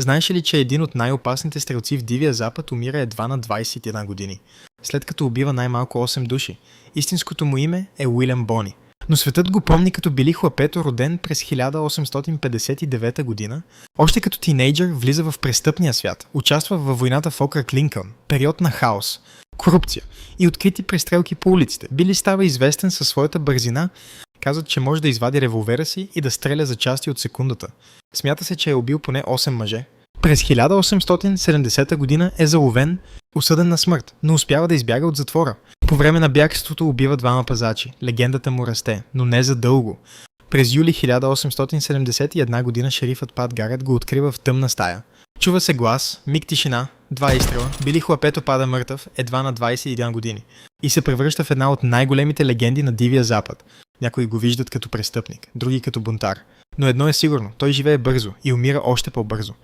Знаеш ли, че един от най-опасните стрелци в Дивия Запад умира едва на 21 години, след като убива най-малко 8 души? Истинското му име е Уилям Бони. Но светът го помни като Били Хлапето, роден през 1859 година. Още като тинейджър влиза в престъпния свят, участва във войната в окръг Линкълн, период на хаос, корупция и открити престрелки по улиците. Били става известен със своята бързина. Казват, че може да извади револвера си и да стреля за части от секундата. Смята се, че е убил поне 8 мъже. През 1870 година е заловен, осъден на смърт, но успява да избяга от затвора. По време на бягството убива двама пазачи. Легендата му расте, но не за дълго. През юли 1871 година шерифът Пат Гарет го открива в тъмна стая. Чува се глас, миг тишина, 2 изстрела, Били Хлапето пада мъртъв едва на 21 години и се превръща в една от най-големите легенди на Дивия Запад. Някои го виждат като престъпник, други като бунтар. Но едно е сигурно, той живее бързо и умира още по-бързо.